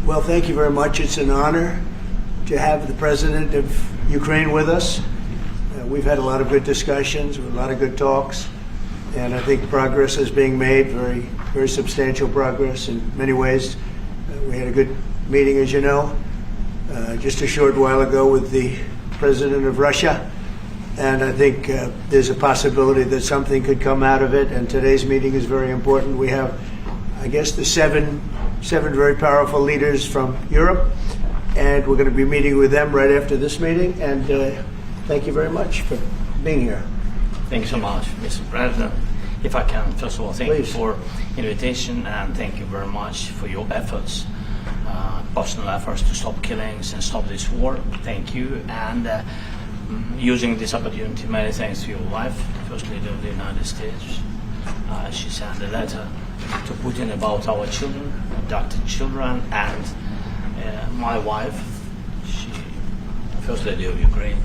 Well, thank you very much. It's an honor to have the president of Ukraine with us. We've had a lot of good discussions, a lot of good talks, and I think progress is being made, very, very substantial progress in many ways. We had a good meeting, as you know, just a short while ago with the president of Russia, and I think there's a possibility that something could come out of it, and today's meeting is very important. We have, I guess, the seven very powerful leaders from Europe, and we're going to be meeting with them right after this meeting, and thank you very much for being here. Thank you so much, Mr. President. If I can, first of all, thank you for invitation, and thank you very much for your efforts, personal efforts to stop killings and stop this war. Thank you, and using this opportunity, many thanks to your wife, First Lady of the United States. She sent a letter to Putin about our children, adopted children, and my wife, she, First Lady of Ukraine,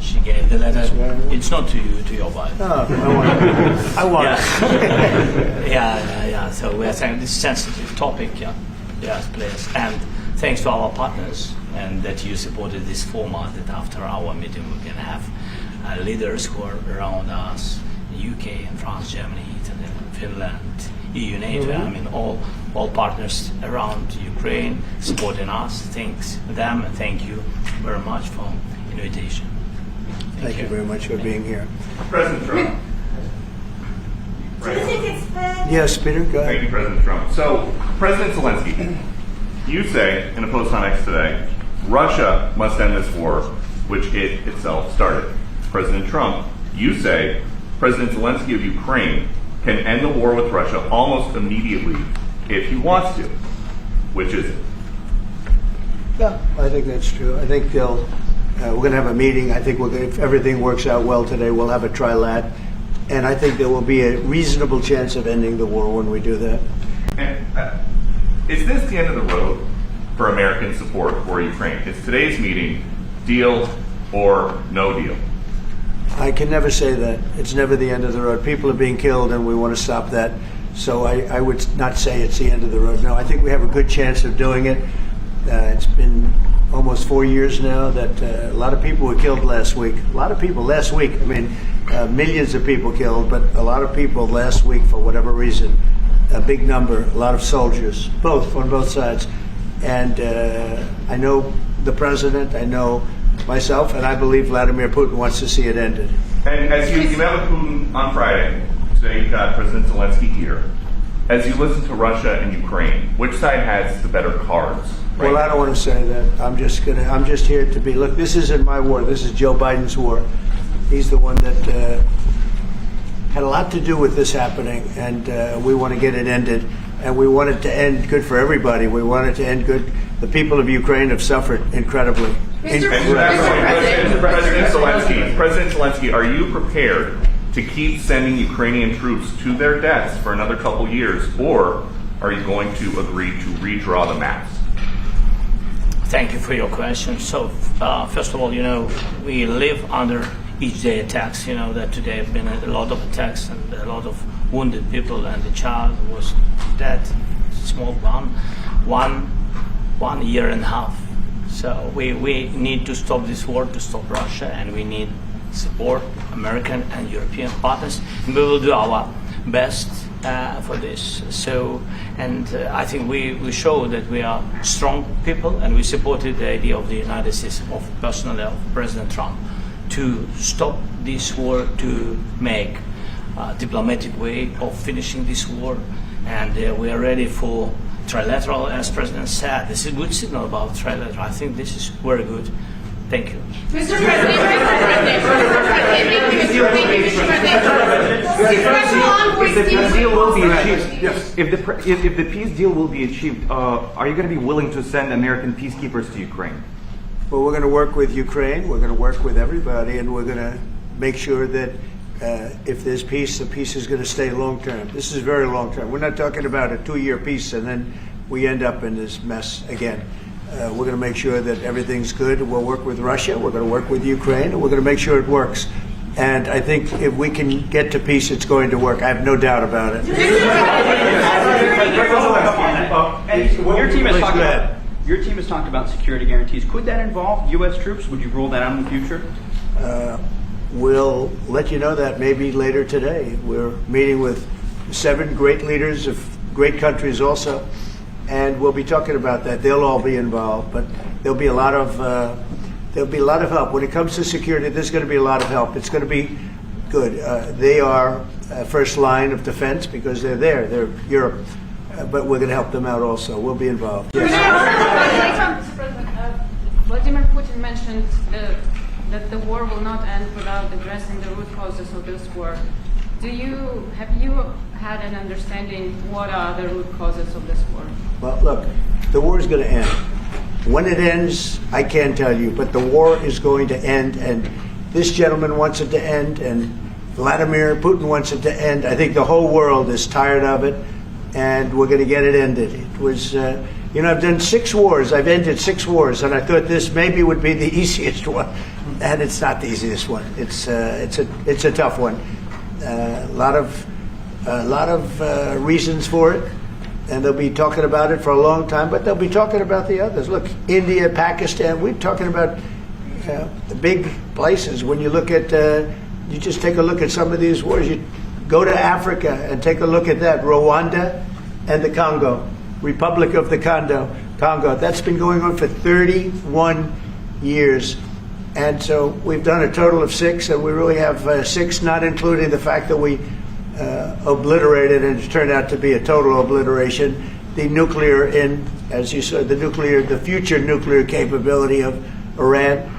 she gave the letter. It's not to you, to your wife. Oh, I want it. Yeah. So we are saying this sensitive topic, yes, please. And thanks to our partners, and that you supported this format, that after our meeting we can have leaders who are around us, UK and France, Germany, Italy, Finland, EU, NATO, I mean all partners around Ukraine supporting us. Thanks them, and thank you very much for invitation. Thank you very much for being here. President Trump. Do you think it's fair? Yes, Peter, go ahead. Thank you, President Trump. So, President Zelensky, you say in a post on X today, Russia must end this war, which it itself started. President Trump, you say President Zelensky of Ukraine can end the war with Russia almost immediately if he wants to. Which is it? Yeah, I think that's true. I think we're going to have a meeting. I think if everything works out well today, we'll have a trilat. And I think there will be a reasonable chance of ending the war when we do that. And is this the end of the road for American support for Ukraine? Is today's meeting deal or no deal? I can never say that. It's never the end of the road. People are being killed, and we want to stop that. So I would not say it's the end of the road. No, I think we have a good chance of doing it. It's been almost 4 years now that a lot of people were killed last week. A lot of people last week. I mean, millions of people killed, but a lot of people last week for whatever reason. A big number, a lot of soldiers, on both sides. And I know the president, I know myself, and I believe Vladimir Putin wants to see it ended. And as you met with Putin on Friday, today you've got President Zelensky here. As you listen to Russia and Ukraine, which side has the better cards? Right? Well, I don't want to say that. I'm just here to be. Look, this isn't my war. This is Joe Biden's war. He's the one that had a lot to do with this happening, and we want to get it ended. And we want it to end good for everybody. We want it to end good. The people of Ukraine have suffered incredibly. President Zelensky, are you prepared to keep sending Ukrainian troops to their deaths for another couple years, or are you going to agree to redraw the maps? Thank you for your question. So, first of all, we live under each day attacks. That today have been a lot of attacks and a lot of wounded people, and the child was dead, small one year and a half. So we need to stop this war, to stop Russia, and we need support American and European partners, and we will do our best for this. So, and I think we show that we are strong people, and we supported the idea of the United States, of personally of President Trump, to stop this war, to make a diplomatic way of finishing this war, and we are ready for trilateral, as President said. This is a good signal about trilateral. I think this is very good. Thank you. Mr. President, if the peace deal will be achieved, are you going to be willing to send American peacekeepers to Ukraine? Well, we're going to work with Ukraine. We're going to work with everybody, and we're going to make sure that if there's peace, the peace is going to stay long term. This is very long term. We're not talking about a 2-year peace and then we end up in this mess again. We're going to make sure that everything's good. We'll work with Russia. We're going to work with Ukraine, and we're going to make sure it works. And I think if we can get to peace, it's going to work. I have no doubt about it. Your team is talking about Your team has talked about security guarantees. Could that involve U.S. troops? Would you rule that out in the future? We'll let you know that maybe later today. We're meeting with 7 great leaders of great countries also, and we'll be talking about that. They'll all be involved, but there'll be a lot of help when it comes to security. There's going to be a lot of help. It's going to be good. They are first line of defense because they're there. They're Europe, but we're going to help them out also. We'll be involved. Yes. Vladimir Putin mentioned that the war will not end without addressing the root causes of this war. Have you had an understanding what are the root causes of this war? Well, look, the war is going to end. When it ends, I can't tell you, but the war is going to end, and this gentleman wants it to end, and Vladimir Putin wants it to end. I think the whole world is tired of it, and we're going to get it ended. It was, I've done 6 wars. I've ended 6 wars, and I thought this maybe would be the easiest one, and it's not the easiest one. It's a tough one. A lot of reasons for it, and they'll be talking about it for a long time, but they'll be talking about the others. Look, India, Pakistan, we're talking about the big places. When you look at, you just take a look at some of these wars. You go to Africa and take a look at that. Rwanda and the Congo, Republic of the Congo. That's been going on for 31 years. And so we've done a total of 6, and we really have 6, not including the fact that we obliterated, and it turned out to be a total obliteration, the nuclear, as you said, the future nuclear capability of Iran.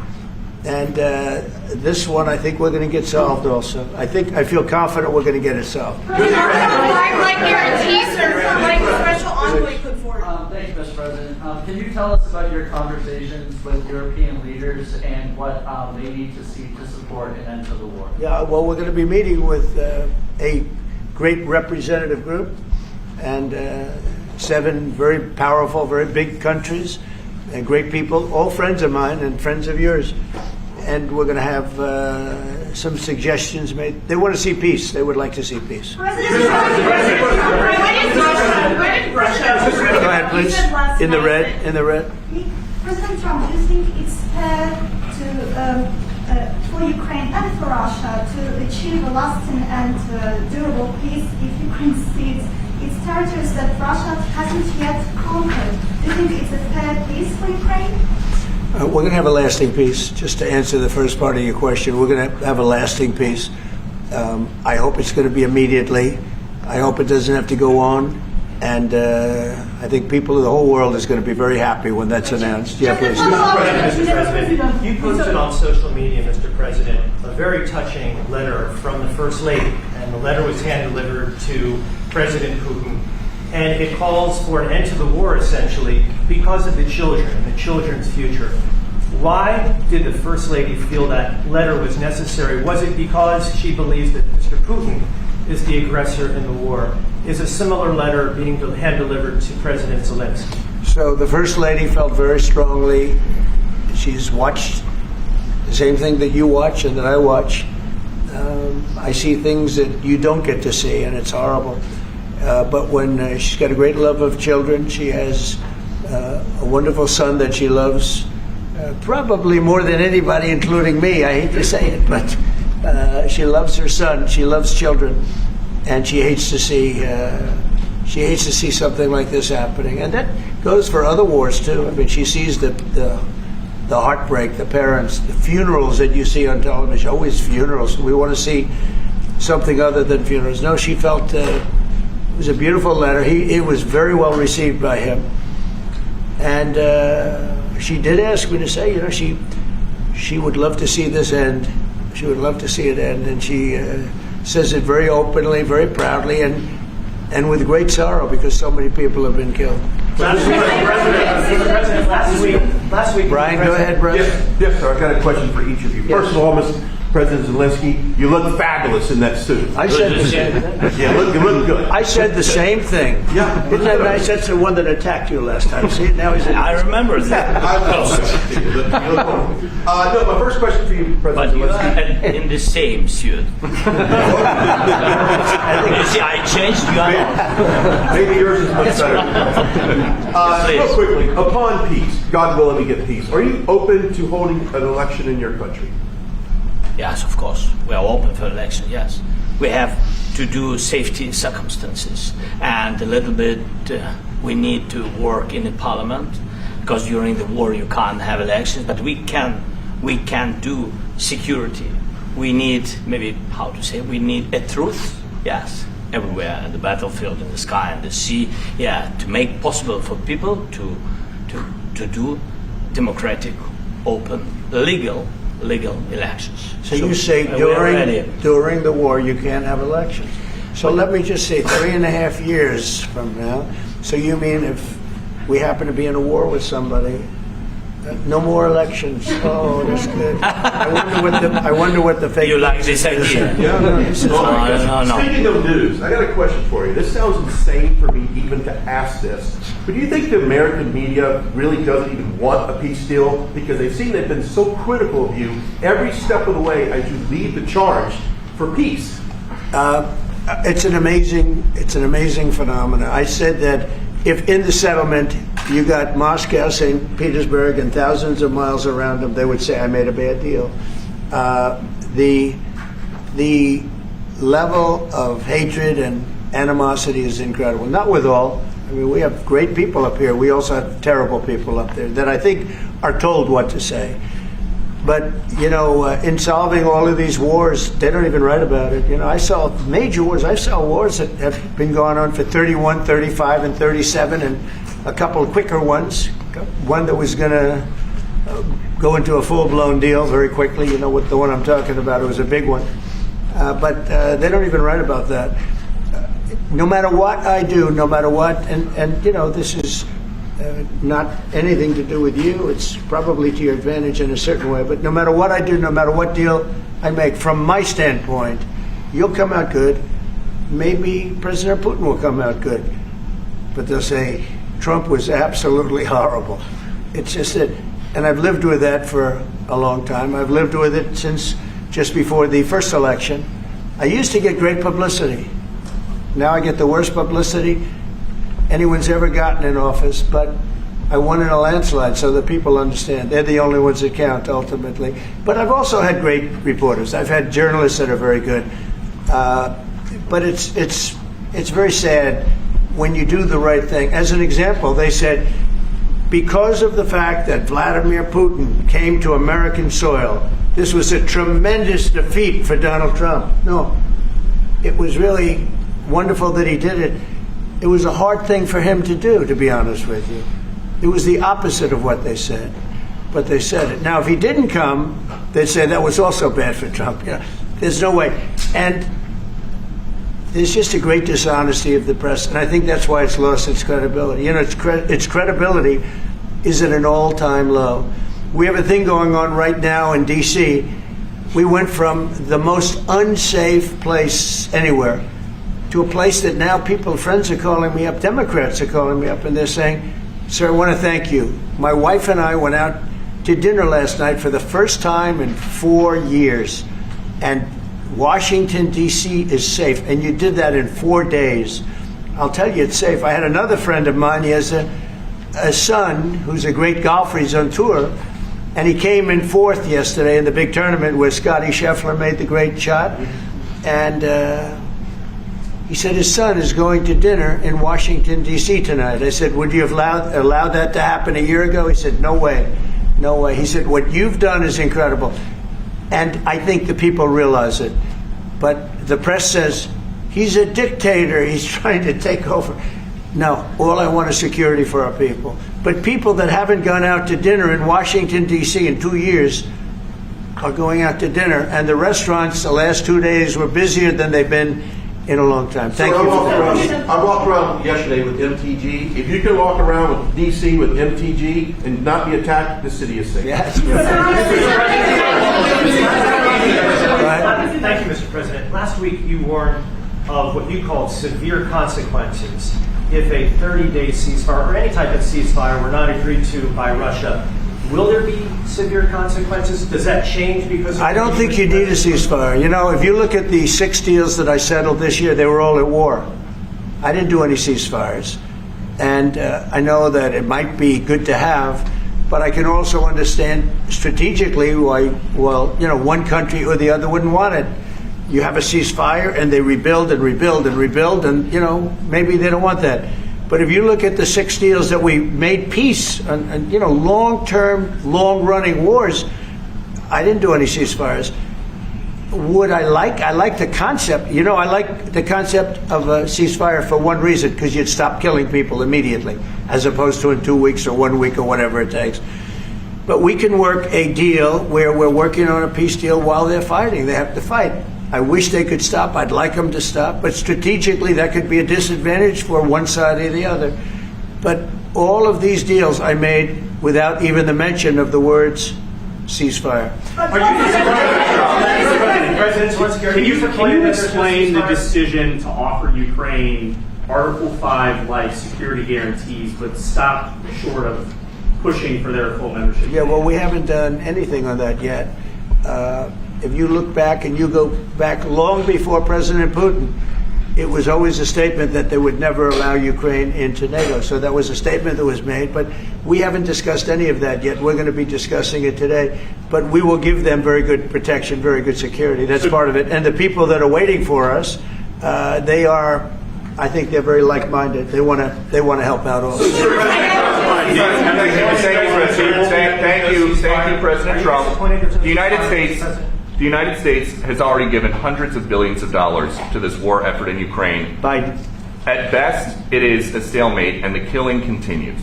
And this one, I think we're going to get solved also. I feel confident we're going to get it solved. Like guarantees or like the special envoy put forward. Thanks, Mr. President. Can you tell us about your conversations with European leaders and what they need to see to support an end to the war? Yeah, well, we're going to be meeting with a great representative group and 7 very powerful, very big countries and great people, all friends of mine and friends of yours. And we're going to have some suggestions made. They want to see peace. They would like to see peace. Go ahead, please. In the red. President Trump, do you think it's fair for Ukraine and for Russia to achieve a lasting and durable peace if Ukraine cedes its territories that Russia hasn't yet conquered? Do you think it's a fair peace for Ukraine? We're going to have a lasting peace. Just to answer the first part of your question, we're going to have a lasting peace. I hope it's going to be immediately. I hope it doesn't have to go on. And I think people of the whole world is going to be very happy when that's announced. Yeah, please. Mr. President, you posted on social media, Mr. President, a very touching letter from the First Lady. And the letter was hand-delivered to President Putin. And it calls for an end to the war, essentially, because of the children and the children's future. Why did the First Lady feel that letter was necessary? Was it because she believes that Mr. Putin is the aggressor in the war? Is a similar letter being hand-delivered to President Zelensky? So the First Lady felt very strongly. She's watched the same thing that you watch and that I watch. I see things that you don't get to see, and it's horrible. But when she's got a great love of children, she has a wonderful son that she loves, probably more than anybody, including me. I hate to say it, but she loves her son. She loves children, and she hates to see something like this happening. And that goes for other wars too. I mean, she sees the heartbreak, the parents, the funerals that you see on television. Always funerals. We want to see something other than funerals. No, she felt. It was a beautiful letter. It was very well received by him. And she did ask me to say, she would love to see this end. She would love to see it end. And she says it very openly, very proudly, and with great sorrow because so many people have been killed. Last week, Brian, go ahead, brother. Yes, sir. I've got a question for each of you. Yes. First of all, Mr. President Zelensky. You look fabulous in that suit. I said the same thing. Yeah, you look good. I said the same thing. Yeah. Isn't that nice? That's the one that attacked you last time. See, now he's. I remember that. You look wonderful. No, my first question for you, But President you Zelensky. are in the same suit. You see, I changed you. Maybe yours is much better. Real quickly, upon peace, God willing we get peace, are you open to holding an election in your country? Yes, of course. We are open for election, yes. We have to do safety circumstances. And a little bit, we need to work in the parliament, because during the war you can't have elections, but we can do security. We need, maybe, how to say, we need a truth, yes, everywhere, in the battlefield, in the sky, in the sea, yeah, to make possible for people to do democratic, open, legal elections. So you say during the war you can't have elections. So let me just say 3.5 years from now. So you mean if we happen to be in a war with somebody, no more elections? Oh, that's good. I wonder what the fake. You like this idea? Yeah, No. Speaking of news, I got a question for you. This sounds insane for me even to ask this, but do you think the American media really doesn't even want a peace deal? Because they've been so critical of you every step of the way as you lead the charge for peace. It's an amazing phenomenon. I said that if in the settlement you got Moscow, St. Petersburg, and thousands of miles around them, they would say, I made a bad deal. The level of hatred and animosity is incredible. Not with all. I mean, we have great people up here. We also have terrible people up there that I think are told what to say. But, in solving all of these wars, they don't even write about it. I saw major wars. I saw wars that have been going on for 31, 35, and 37, and a couple of quicker ones. One that was going to go into a full-blown deal very quickly. You know what the one I'm talking about. It was a big one. But they don't even write about that. No matter what I do, no matter what, and this is not anything to do with you. It's probably to your advantage in a certain way. But no matter what I do, no matter what deal I make, from my standpoint, you'll come out good. Maybe President Putin will come out good. But they'll say, Trump was absolutely horrible. It's just that, and I've lived with that for a long time. I've lived with it since just before the first election. I used to get great publicity. Now I get the worst publicity anyone's ever gotten in office, but I won in a landslide, so that people understand. They're the only ones that count, ultimately. But I've also had great reporters. I've had journalists that are very good. But it's very sad when you do the right thing. As an example, they said, because of the fact that Vladimir Putin came to American soil, this was a tremendous defeat for Donald Trump. No, it was really wonderful that he did it. It was a hard thing for him to do, to be honest with you. It was the opposite of what they said, but they said it. Now, if he didn't come, they'd say that was also bad for Trump. There's no way. And there's just a great dishonesty of the press, and I think that's why it's lost its credibility. Its credibility is at an all-time low. We have a thing going on right now in D.C. We went from the most unsafe place anywhere to a place that now friends are calling me up, Democrats are calling me up, and they're saying, sir, I want to thank you. My wife and I went out to dinner last night for the first time in 4 years, and Washington, D.C. is safe, and you did that in 4 days. I'll tell you, it's safe. I had another friend of mine, he has a son who's a great golfer, he's on tour, and he came in fourth yesterday in the big tournament where Scotty Scheffler made the great shot, and he said his son is going to dinner in Washington, D.C. tonight. I said, would you have allowed that to happen a year ago? He said, no way, no way. He said, what you've done is incredible. And I think the people realize it. But the press says, he's a dictator, he's trying to take over. No, all I want is security for our people. But people that haven't gone out to dinner in Washington, D.C. in 2 years are going out to dinner. And the restaurants the last 2 days were busier than they've been in a long time. Thank you. I walked around yesterday with MTG. If you can walk around with DC with MTG and not be attacked, the city is safe. Yes. Thank you, Mr. President. Last week you warned of what you called severe consequences if a 30-day ceasefire or any type of ceasefire were not agreed to by Russia. Will there be severe consequences? Does that change because of I don't think you need a ceasefire. You know, if you look at the 6 deals that I settled this year, they were all at war. I didn't do any ceasefires. And I know that it might be good to have, but I can also understand strategically why, well, you know, one country or the other wouldn't want it. You have a ceasefire and they rebuild and rebuild and rebuild, and, you know, maybe they don't want that. But if you look at the 6 deals that we made peace and you know, long-term, long-running wars, I didn't do any ceasefires. Would I like the concept. You know, I like the concept of a ceasefire for one reason, because you'd stop killing people immediately, as opposed to in 2 weeks or 1 week or whatever it takes. But we can work a deal where we're working on a peace deal while they're fighting. They have to fight. I wish they could stop. I'd like them to stop. But strategically, that could be a disadvantage for one side or the other. But all of these deals I made without even the mention of the words ceasefire. Can you explain the decision to offer Ukraine Article 5-like security guarantees, but stop short of pushing for their full membership? Yeah, well, we haven't done anything on that yet. If you look back and you go back long before President Putin, it was always a statement that they would never allow Ukraine into NATO. So that was a statement that was made, but we haven't discussed any of that yet. We're going to be discussing it today, but we will give them very good protection, very good security. That's part of it. And the people that are waiting for us, they are, I think they're very like-minded. They want to help out also. Thank you, President Trump. The United States has already given hundreds of billions of dollars to this war effort in Ukraine. Biden. At best, it is a stalemate, and the killing continues.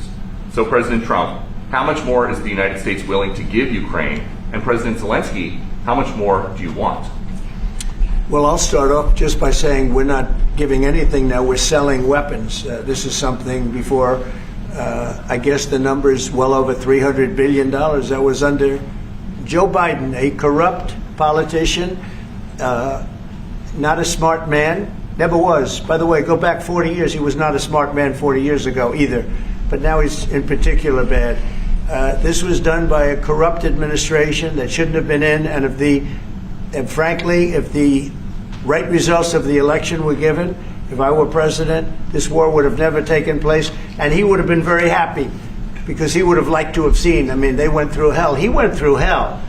So, President Trump, how much more is the United States willing to give Ukraine? And President Zelensky, how much more do you want? Well, I'll start off just by saying we're not giving anything now. We're selling weapons. This is something before, I guess the number is well over $300 billion. That was under Joe Biden, a corrupt politician, not a smart man, never was. By the way, go back 40 years, he was not a smart man 40 years ago either, but now he's in particular bad. This was done by a corrupt administration that shouldn't have been in, and frankly, if the right results of the election were given, if I were president, this war would have never taken place, and he would have been very happy, because he would have liked to have seen, I mean, they went through hell. He went through hell.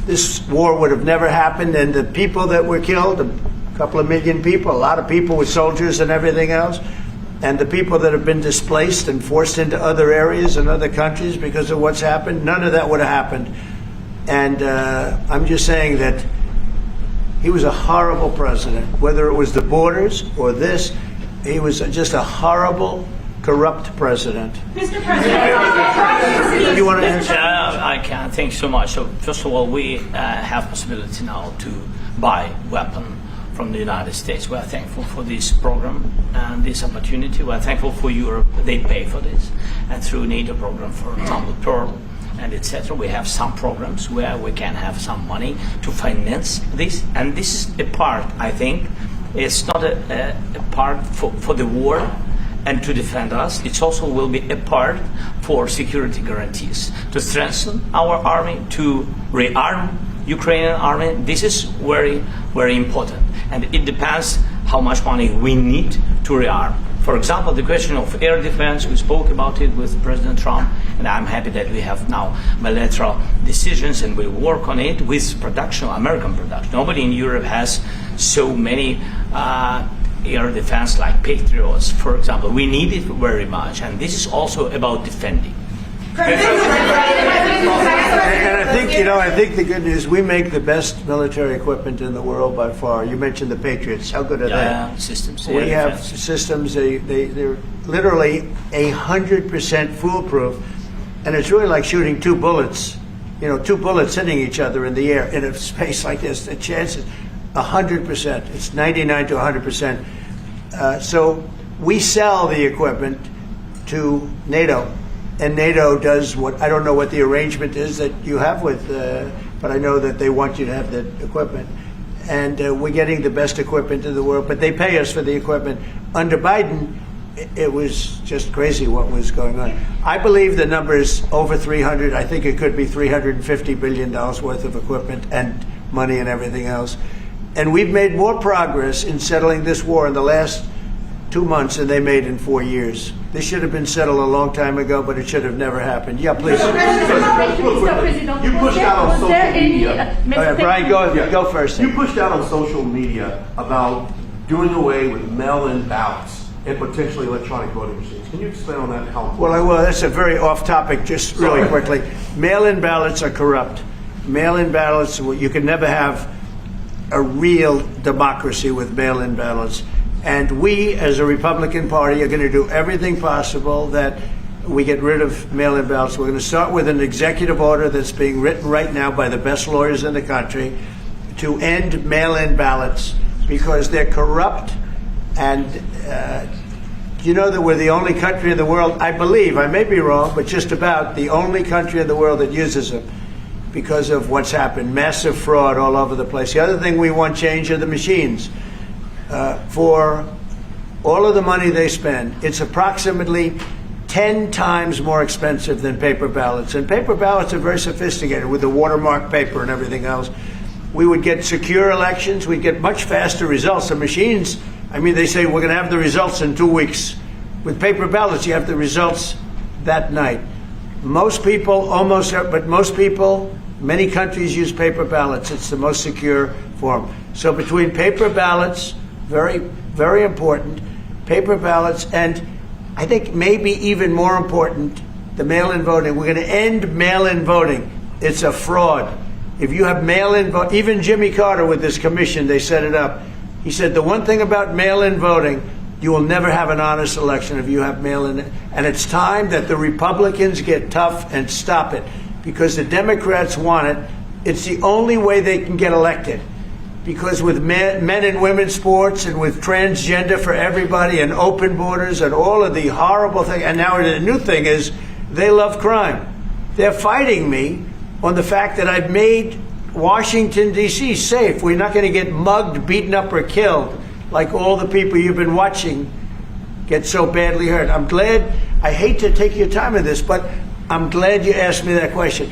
This war would have never happened, and the people that were killed, a couple of million people, a lot of people with soldiers and everything else, and the people that have been displaced and forced into other areas and other countries because of what's happened, none of that would have happened. And I'm just saying that he was a horrible president, whether it was the borders or this. He was just a horrible, corrupt president. Mr. President, you want to answer? I can. Thanks so much. So first of all, we have possibility now to buy weapon from the United States. We are thankful for this program and this opportunity. We are thankful for Europe. They pay for this. And through NATO program, for example, Pearl and etc., we have some programs where we can have some money to finance this. And this is a part, I think, it's not a part for the war and to defend us. It also will be a part for security guarantees, to strengthen our army, to rearm Ukrainian army. This is very, very important. And it depends how much money we need to rearm. For example, the question of air defense, we spoke about it with President Trump, and I'm happy that we have now bilateral decisions and we work on it with production, American production. Nobody in Europe has so many air defense like Patriots, for example. We need it very much, and this is also about defending. And I think, I think the good news, we make the best military equipment in the world by far. You mentioned the Patriots. How good are they? Systems. We have systems, they're literally 100% foolproof. And it's really like shooting two bullets, two bullets hitting each other in the air in a space like this. The chance is 100%. It's 99 to 100%. So we sell the equipment to NATO. And NATO does what, I don't know what the arrangement is that you have with, but I know that they want you to have the equipment. And we're getting the best equipment in the world, but they pay us for the equipment. Under Biden, it was just crazy what was going on. I believe the number is over 300. I think it could be $350 billion worth of equipment and money and everything else. And we've made more progress in settling this war in the last 2 months than they made in 4 years. This should have been settled a long time ago, but it should have never happened. Yeah, please. You pushed out on social media. Brian, go first. You pushed out on social media about doing away with mail-in ballots and potentially electronic voting machines. Can you explain on that? How? Well, that's a very off-topic. Just really quickly, mail-in ballots are corrupt. Mail-in ballots, you can never have a real democracy with mail-in ballots. And we, as a Republican Party, are going to do everything possible that we get rid of mail-in ballots. We're going to start with an executive order that's being written right now by the best lawyers in the country to end mail-in ballots because they're corrupt. And you know that we're the only country in the world, I believe, I may be wrong, but just about the only country in the world that uses them because of what's happened. Massive fraud all over the place. The other thing we want change are the machines. For all of the money they spend, it's approximately 10 times more expensive than paper ballots. And paper ballots are very sophisticated with the watermark paper and everything else. We would get secure elections. We'd get much faster results. The machines, I mean, they say we're going to have the results in 2 weeks. With paper ballots, you have the results that night. Most people, many countries use paper ballots. It's the most secure form. So between paper ballots, very, very important, paper ballots, and I think maybe even more important, the mail-in voting. We're going to end mail-in voting. It's a fraud. If you have mail-in vote, even Jimmy Carter with this commission, they set it up. He said the one thing about mail-in voting, you will never have an honest election if you have mail-in. And it's time that the Republicans get tough and stop it because the Democrats want it. It's the only way they can get elected. Because with men and women's sports and with transgender for everybody and open borders and all of the horrible things, and now the new thing is they love crime. They're fighting me on the fact that I've made Washington, D.C. safe. We're not going to get mugged, beaten up, or killed like all the people you've been watching get so badly hurt. I'm glad, I hate to take your time on this, but I'm glad you asked me that question.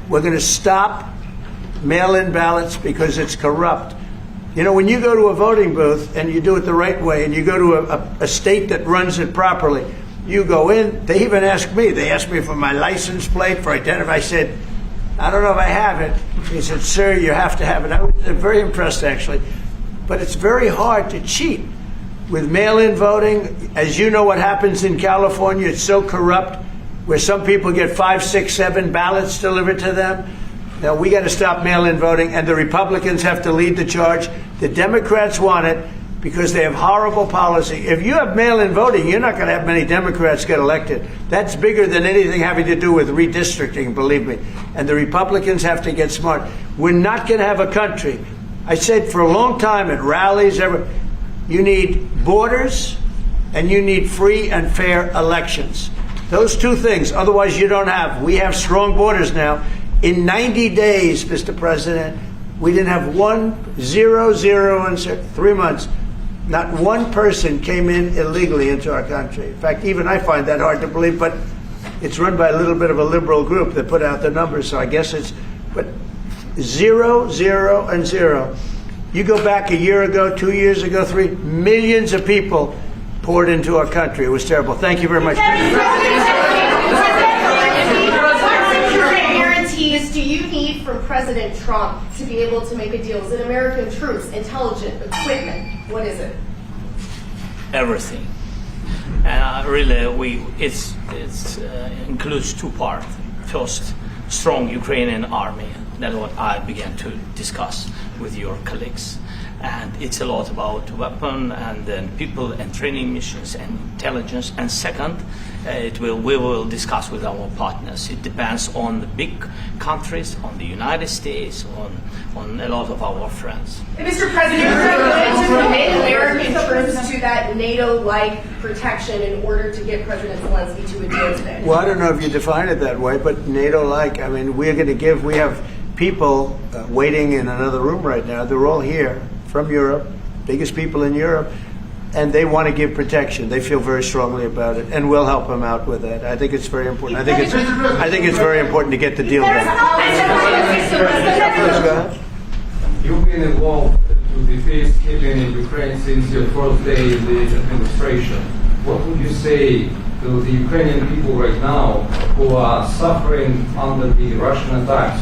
We're going to stop mail-in ballots because it's corrupt. You know, when you go to a voting booth and you do it the right way and you go to a state that runs it properly, you go in, they even ask me, they asked me for my license plate, for identity. I said, I don't know if I have it. He said, sir, you have to have it. I was very impressed, actually. But it's very hard to cheat with mail-in voting. As you know what happens in California, it's so corrupt, where some people get 5, 6, 7 ballots delivered to them. Now, we got to stop mail-in voting, and the Republicans have to lead the charge. The Democrats want it because they have horrible policy. If you have mail-in voting, you're not going to have many Democrats get elected. That's bigger than anything having to do with redistricting, believe me. And the Republicans have to get smart. We're not going to have a country. I said for a long time at rallies, you need borders and you need free and fair elections. Those two things. Otherwise, you don't have. We have strong borders now. In 90 days, Mr. President, we didn't have 0 in 3 months. Not one person came in illegally into our country. In fact, even I find that hard to believe, but it's run by a little bit of a liberal group that put out the numbers, so I guess it's, but 0, 0, and 0. You go back a year ago, 2 years ago, 3 millions of people poured into our country. It was terrible. Thank you very much. Do you need from President Trump to be able to make a deal? Is it American troops, intelligence, equipment? What is it? Everything. And really, it includes 2 parts. First, strong Ukrainian army. That's what I began to discuss with your colleagues. And it's a lot about weapon and then people and training missions and intelligence. And second, we will discuss with our partners. It depends on the big countries, on the United States, on a lot of our friends. And Mr. President, are you willing to commit American troops to that NATO-like protection in order to get President Zelensky to a deal today? Well, I don't know if you define it that way, but NATO-like, I mean, we're going to give, we have people waiting in another room right now. They're all here from Europe, biggest people in Europe, and they want to give protection. They feel very strongly about it, and we'll help them out with that. I think it's very important. I think it's very important to get the deal done. Please go ahead. You've been involved with the peacekeeping in Ukraine since your first day in the administration. What would you say to the Ukrainian people right now who are suffering under the Russian attacks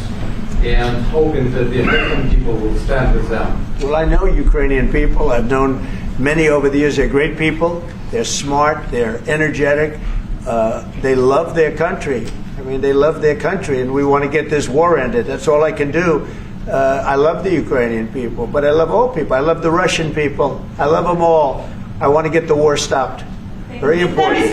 and hoping that the American people will stand with them? Well, I know Ukrainian people. I've known many over the years. They're great people. They're smart. They're energetic. They love their country. I mean, they love their country, and we want to get this war ended. That's all I can do. I love the Ukrainian people, but I love all people. I love the Russian people. I love them all. I want to get the war stopped. Very important. Was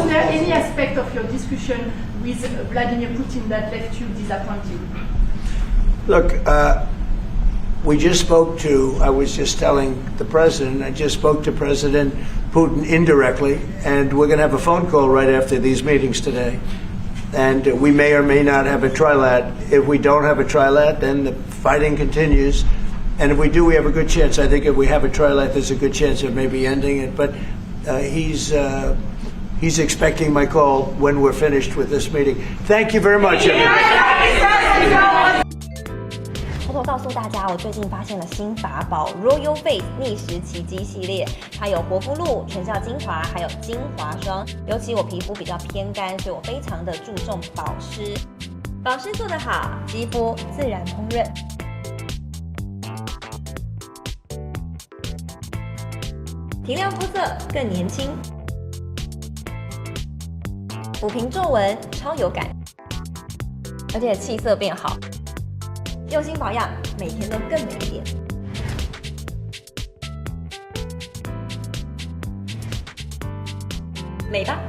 there any aspect of your discussion with Vladimir Putin that left you disappointed? Look, we just spoke to, I was just telling the president, I just spoke to President Putin indirectly, and we're going to have a phone call right after these meetings today. And we may or may not have a trilat. If we don't have a trilat, then the fighting continues. And if we do, we have a good chance. I think if we have a trilat, there's a good chance of maybe ending it. But he's expecting my call when we're finished with this meeting. Thank you very much, everybody. 偷偷告诉大家，我最近发现了新法宝 Royal Face 逆时奇迹系列，它有活肤露、全效精华，还有精华霜。尤其我皮肤比较偏干，所以我非常的注重保湿。保湿做得好，肌肤自然烹饪。提亮肤色更年轻，抚平皱纹超有感，而且气色变好。用心保养，每天都更美一点。美吧！